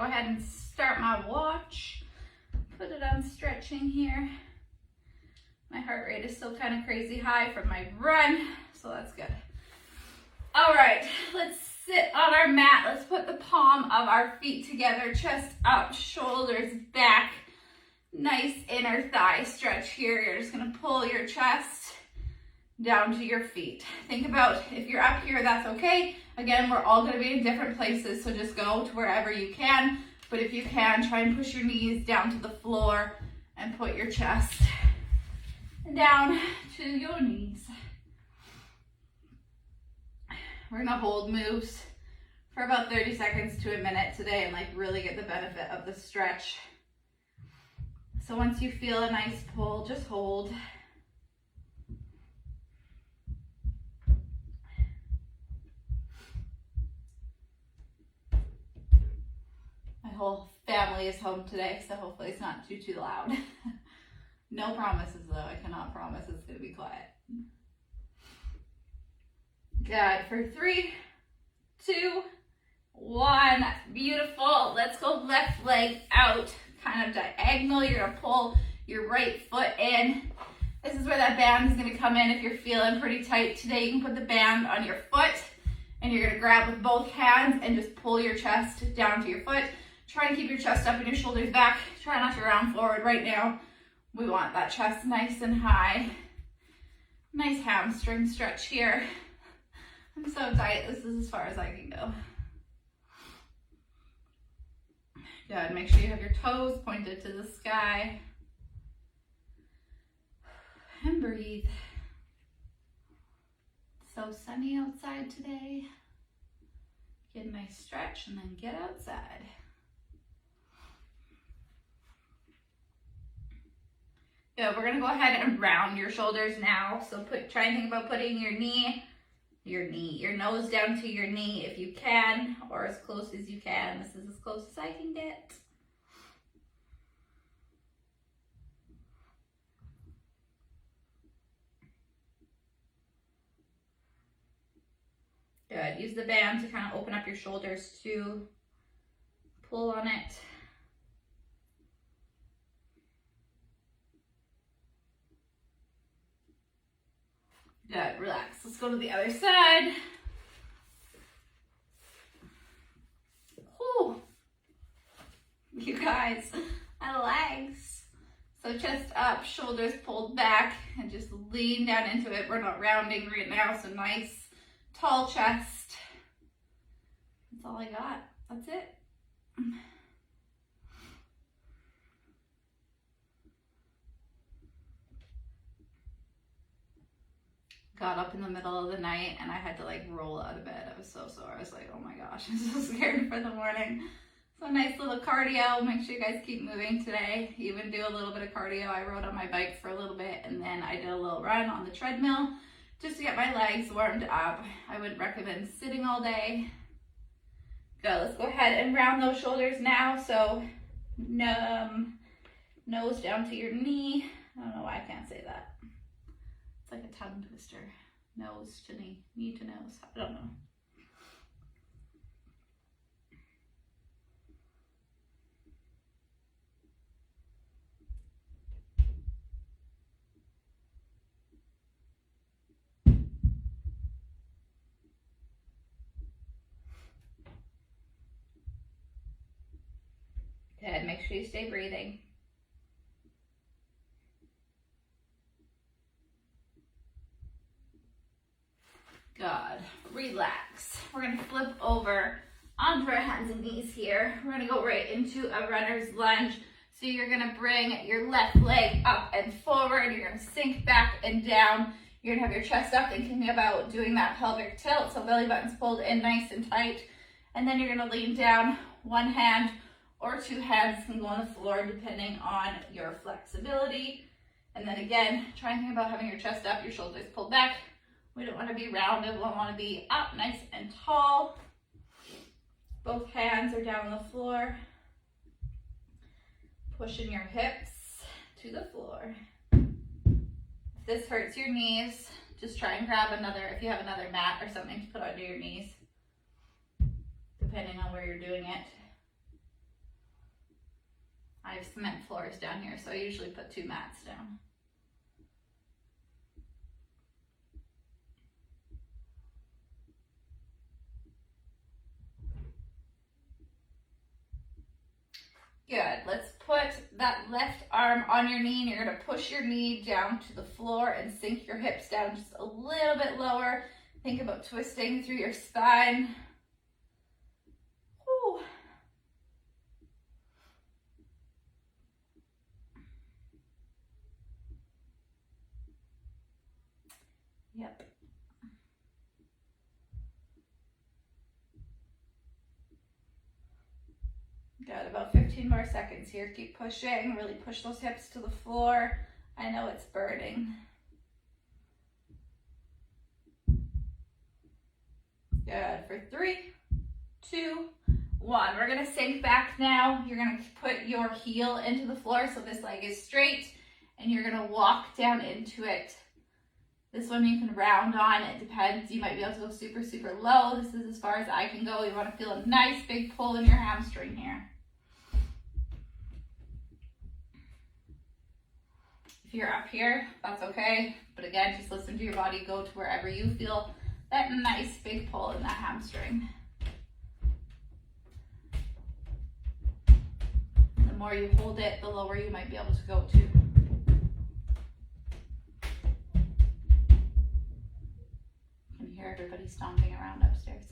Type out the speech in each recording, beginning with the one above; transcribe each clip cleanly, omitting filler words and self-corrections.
go ahead and start my watch. Put it on stretching here. My heart rate is still kind of crazy high from my run, so that's good. All right, let's sit on our mat. Let's put the palm of our feet together, chest up, shoulders back. Nice inner thigh stretch here. You're just gonna pull your chest down to your feet. Think about if you're up here, that's okay. Again, we're all gonna be in different places, so just go to wherever you can. But if you can, try and push your knees down to the floor and put your chest down to your knees. We're gonna hold moves for about 30 seconds to a minute today and like really get the benefit of the stretch. So once you feel a nice pull, just hold. My whole family is home today, so hopefully it's not too loud. No promises though, I cannot promise it's gonna be quiet. Good, for 3, 2, 1, beautiful. Let's go left leg out, kind of diagonal. You're gonna pull your right foot in. This is where that band is gonna come in if you're feeling pretty tight today. You can put the band on your foot and you're gonna grab with both hands and just pull your chest down to your foot. Try and keep your chest up and your shoulders back. Try not to round forward right now. We want that chest nice and high. Nice hamstring stretch here. I'm so tight, this is as far as I can go. Good, make sure you have your toes pointed to the sky. And breathe. So sunny outside today. Get a nice stretch and then get outside. Good, we're gonna go ahead and round your shoulders now. So try and think about putting your nose down to your knee if you can, or as close as you can. This is as close as I can get. Good, use the band to kind of open up your shoulders too. Pull on it. Good, relax. Let's go to the other side. Whew. You guys, my legs. So chest up, shoulders pulled back, and just lean down into it. We're not rounding right now, so nice, tall chest. That's all I got. That's it. Got up in the middle of the night and I had to like roll out of bed. I was so sore. I was like, oh my gosh, I'm so scared for the morning. So nice little cardio. Make sure you guys keep moving today. Even do a little bit of cardio. I rode on my bike for a little bit and then I did a little run on the treadmill just to get my legs warmed up. I would recommend sitting all day. Good, let's go ahead and round those shoulders now. So nose down to your knee. I don't know why I can't say that. It's like a tongue twister. Nose to knee, knee to nose. I don't know. Good, make sure you stay breathing. Good, relax. We're gonna flip over onto our hands and knees here. We're gonna go right into a runner's lunge. So you're gonna bring your left leg up and forward. You're gonna sink back and down. You're gonna have your chest up, thinking about doing that pelvic tilt. So belly button's pulled in nice and tight. And then you're gonna lean down. One hand or two hands can go on the floor depending on your flexibility. And then again, try and think about having your chest up, your shoulders pulled back. We don't want to be rounded, we want to be up nice and tall. Both hands are down on the floor. Pushing your hips to the floor. If this hurts your knees, just try and grab another, if you have another mat or something to put under your knees, depending on where you're doing it. cement floors down here, so I usually put 2 mats down. Good. Let's put that left arm on your knee, and you're going to push your knee down to the floor and sink your hips down just a little bit lower. Think about twisting through your spine. Whew. Yep. Got about 15 more seconds here. Keep pushing. Really push those hips to the floor. I know it's burning. Good. For 3, 2, 1. We're going to sink back now. You're going to put your heel into the floor so this leg is straight, and you're going to walk down into it. This one you can round on. It depends. You might be able to go super, super low. This is as far as I can go. You want to feel a nice big pull in your hamstring here. If you're up here, that's okay. But again, just listen to your body. Go to wherever you feel that nice big pull in that hamstring. The more you hold it, the lower you might be able to go to. You can hear everybody stomping around upstairs.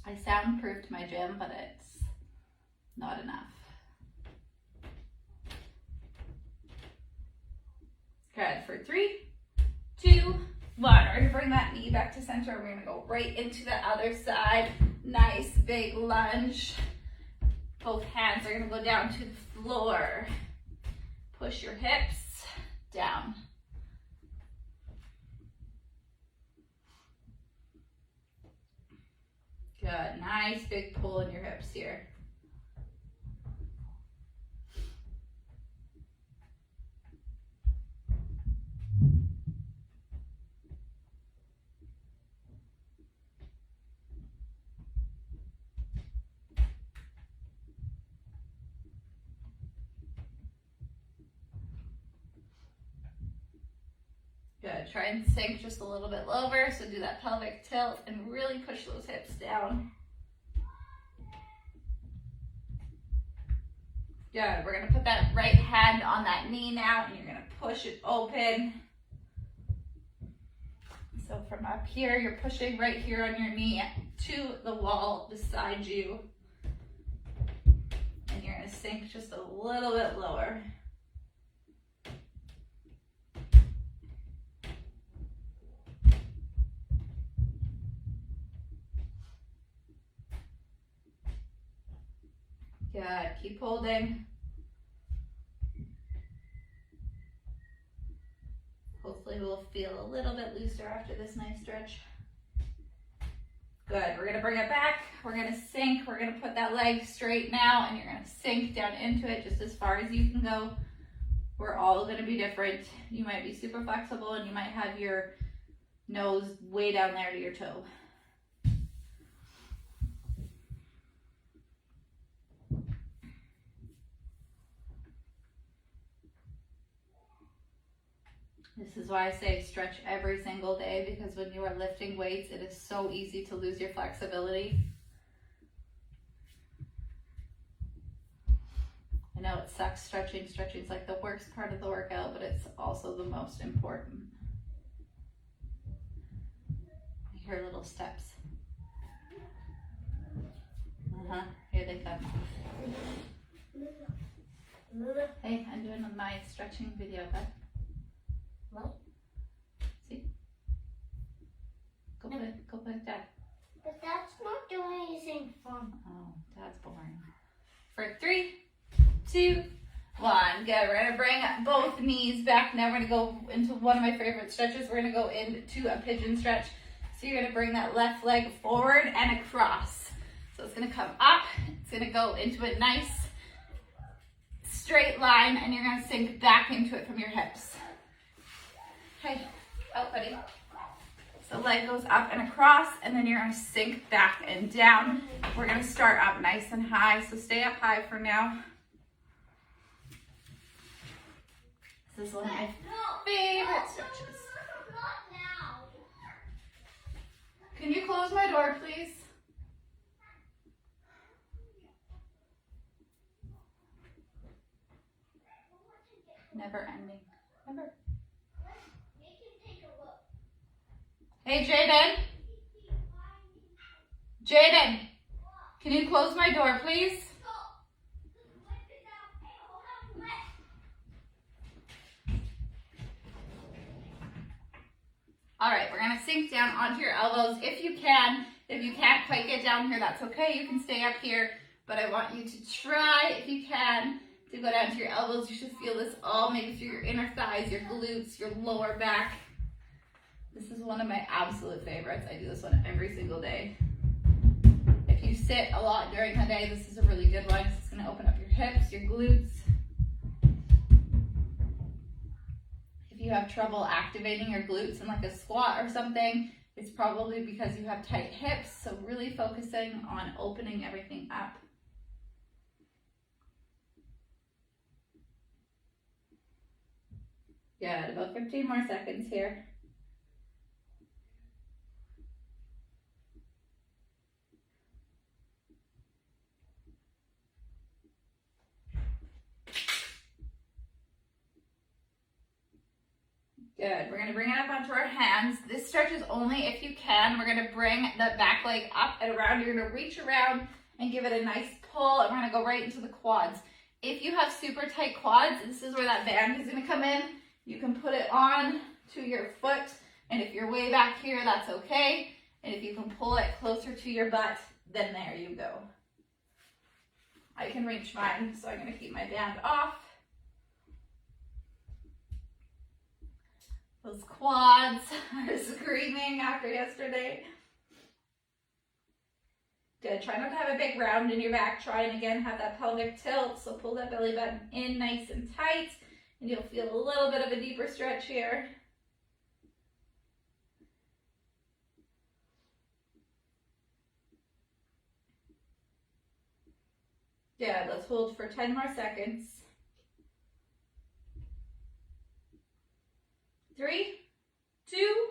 I soundproofed my gym, but it's not enough. Good. For 3, 2, 1. We're gonna bring that knee back to center. We're gonna go right into the other side. Nice big lunge. Both hands are gonna go down to the floor. Push your hips down. Good. Nice big pull in your hips here. Good. Try and sink just a little bit lower. So do that pelvic tilt and really push those hips down. Good. We're going to put that right hand on that knee now, and you're going to push it open. So from up here, you're pushing right here on your knee to the wall beside you. And you're going to sink just a little bit lower. Good. Keep holding. Hopefully we'll feel a little bit looser after this nice stretch. Good. We're going to bring it back. We're going to sink. We're going to put that leg straight now, and you're going to sink down into it just as far as you can go. We're all going to be different. You might be super flexible, and you might have your nose way down there to your toe. This is why I say stretch every single day, because when you are lifting weights, it is so easy to lose your flexibility. I know it sucks stretching. Stretching is like the worst part of the workout, but it's also the most important. I hear little steps. Here they come. Hey, I'm doing my stretching video, okay? What? See? Go put it down. But that's not doing anything fun. Oh, that's boring. For 3, 2, 1. Good. We're going to bring both knees back. Now we're going to go into one of my favorite stretches. We're going to go into a pigeon stretch. So you're going to bring that left leg forward and across. So it's going to come up. It's going to go into a nice straight line, and you're going to sink back into it from your hips. Hey, out, buddy. So leg goes up and across, and then you're gonna sink back and down. We're gonna start up nice and high, so stay up high for now. This is one of my favorite stretches. Can you close my door, please? Never ending. Never. Hey, Jaden. Jaden, can you close my door, please? All right, we're gonna sink down onto your elbows if you can. If you can't quite get down here, that's okay. You can stay up here, but I want you to try, if you can, to go down to your elbows. You should feel this all maybe through your inner thighs, your glutes, your lower back. This is one of my absolute favorites. I do this one every single day. If you sit a lot during the day, this is a really good one. It's gonna open up your hips, your glutes. If you have trouble activating your glutes in like a squat or something, it's probably because you have tight hips. So really focusing on opening everything up. Good, about 15 more seconds here. Good, we're gonna bring it up onto our hands. This stretch is only if you can. We're gonna bring the back leg up and around. You're gonna reach around and give it a nice pull, and we're gonna go right into the quads. If you have super tight quads, this is where that band is gonna come in. You can put it on to your foot, and if you're way back here, that's okay. And if you can pull it closer to your butt, then there you go. I can reach mine, so I'm gonna keep my band off. Those quads are screaming after yesterday. Good, try not to have a big round in your back. Try and again have that pelvic tilt, so pull that belly button in nice and tight, and you'll feel a little bit of a deeper stretch here. Good, let's hold for 10 more seconds. 3, 2,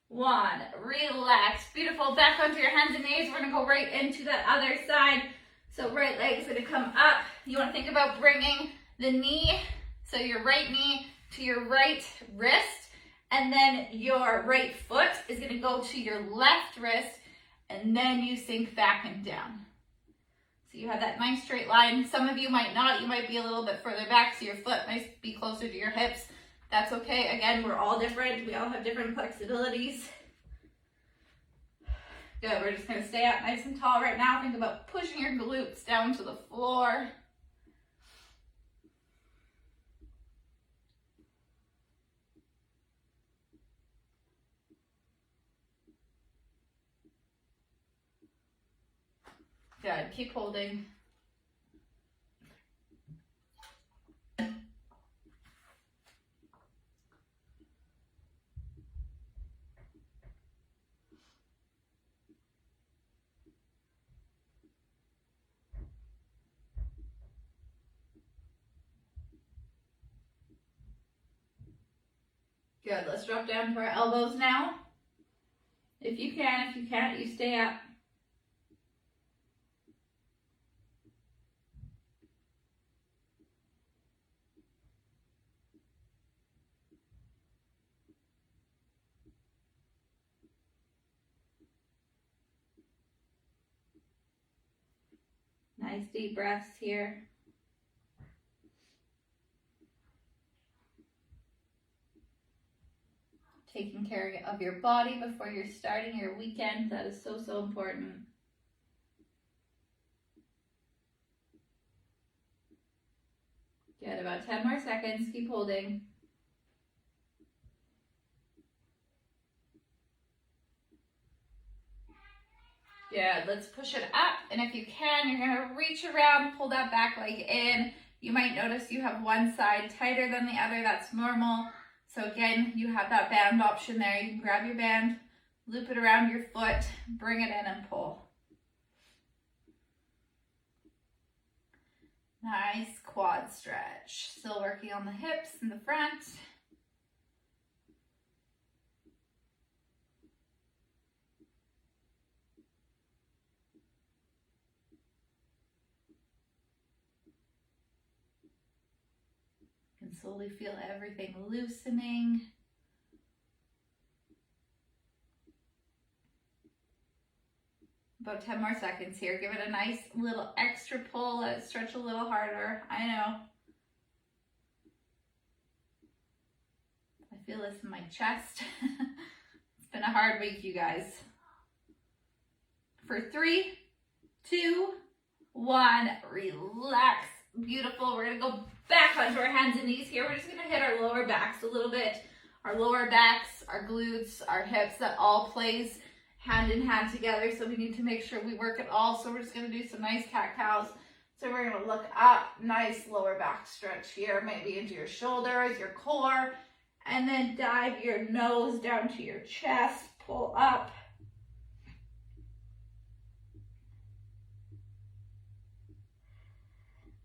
1. Relax. Beautiful. Back onto your hands and knees. We're going to go right into that other side. So right leg's going to come up. You want to think about bringing the knee, so your right knee to your right wrist, and then your right foot is going to go to your left wrist, and then you sink back and down. So you have that nice straight line. Some of you might not. You might be a little bit further back, so your foot might be closer to your hips. That's okay. Again, we're all different. We all have different flexibilities. Good. We're just going to stay up nice and tall right now. Think about pushing your glutes down to the floor. Good. Keep holding. Good, let's drop down to our elbows now. If you can, if you can't, you stay up. Nice deep breaths here. Taking care of your body before you're starting your weekend. That is so, so important. Good, about 10 more seconds. Keep holding. Good, let's push it up. And if you can, you're gonna reach around, pull that back leg in. You might notice you have one side tighter than the other. That's normal. So again, you have that band option there. You can grab your band, Loop it around your foot, bring it in and pull. Nice quad stretch. Still working on the hips in the front. You can slowly feel everything loosening. About 10 more seconds here. Give it a nice little extra pull. Let it stretch a little harder. I know. I feel this in my chest. It's been a hard week, you guys. For 3, 2, 1, relax. Beautiful. We're going to go back onto our hands and knees here. We're just going to hit our lower backs a little bit. Our lower backs, our glutes, our hips, that all plays hand in hand together, so we need to make sure we work it all. So we're just going to do some nice cat-cows. So we're going to look up, nice lower back stretch here, maybe into your shoulders, your core, and then dive your nose down to your chest, pull up.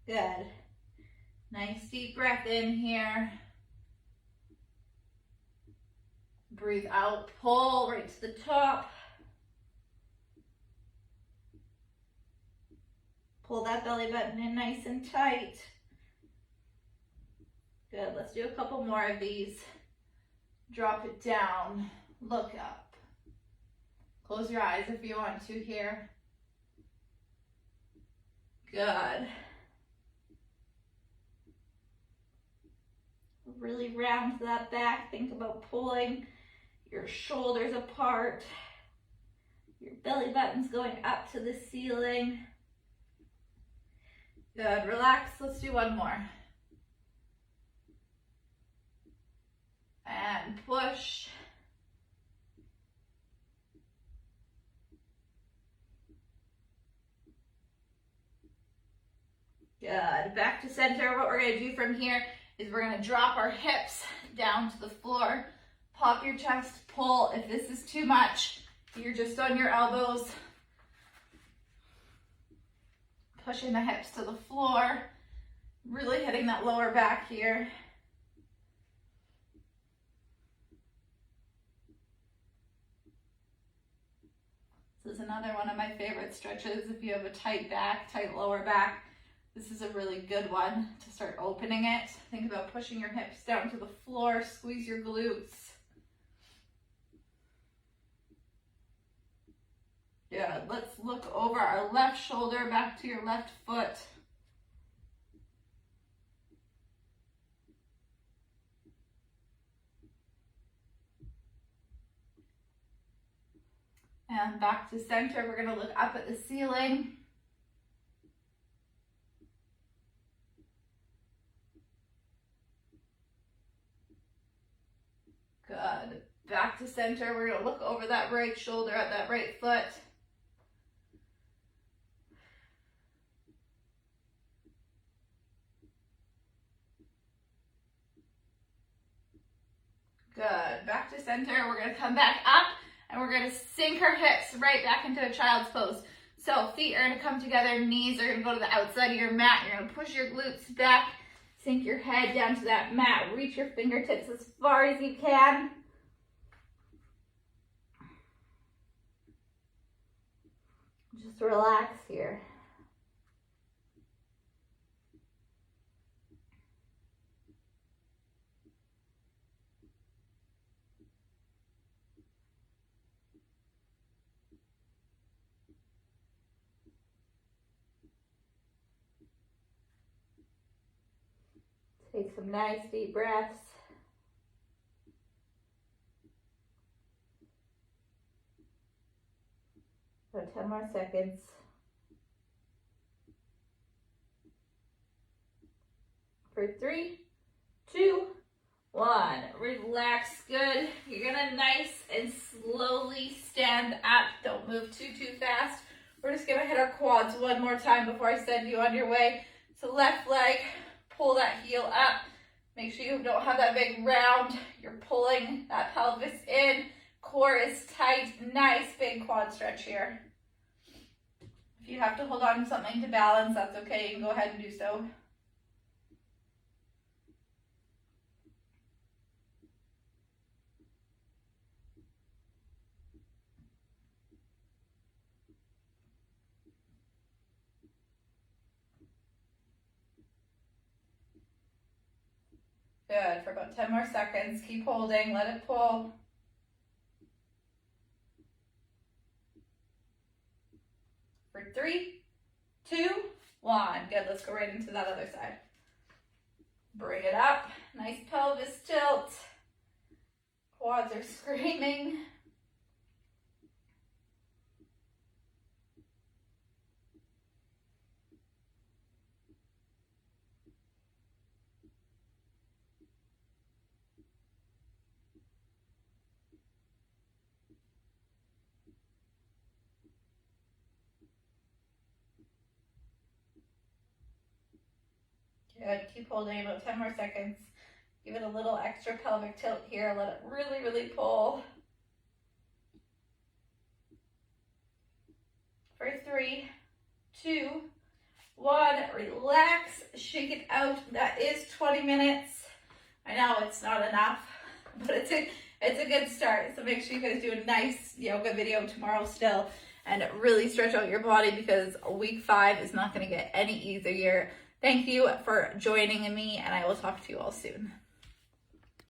Good. Nice deep breath in here. Breathe out, pull right to the top. Pull that belly button in nice and tight. Good, let's do a couple more of these. Drop it down, look up. Close your eyes if you want to here. Good. Really round that back. Think about pulling your shoulders apart. Your belly button's going up to the ceiling. Good, relax. Let's do one more. And push. Good, back to center. What we're gonna do from here is we're gonna drop our hips down to the floor. Pop your chest, pull. If this is too much, you're just on your elbows. Pushing the hips to the floor, really hitting that lower back here. This is another one of my favorite stretches. If you have a tight back, tight lower back, this is a really good one to start opening it. Think about pushing your hips down to the floor, squeeze your glutes. Good. Let's look over our left shoulder, back to your left foot. And back to center. We're going to look up at the ceiling. Good. Back to center. We're going to look over that right shoulder at that right foot. Good. Back to center. We're going to come back up and we're going to sink our hips right back into a child's pose. So feet are going to come together, knees are going to go to the outside of your mat. You're going to push your glutes back, sink your head down to that mat, reach your fingertips as far as you can. Just relax here. Take some nice deep breaths. About 10 more seconds. For 3, 2, 1. Relax, good. You're gonna nice and slowly stand up. Don't move too fast. We're just gonna hit our quads one more time before I send you on your way. So left leg, pull that heel up. Make sure you don't have that big round. You're pulling that pelvis in. Core is tight. Nice big quad stretch here. If you have to hold on to something to balance, that's okay. You can go ahead and do so. Good, for about 10 more seconds. Keep holding, let it pull. For 3, 2, 1. Good, let's go right into that other side. Bring it up, nice pelvis tilt. Quads are screaming. Good, keep holding about 10 more seconds. Give it a little extra pelvic tilt here. Let it really, really pull. For 3, 2, 1. Relax, shake it out. That is 20 minutes. I know it's not enough, but it's a good start. So make sure you guys do a nice yoga video tomorrow still and really stretch out your body because week 5 is not going to get any easier. Thank you for joining me, and I will talk to you all soon.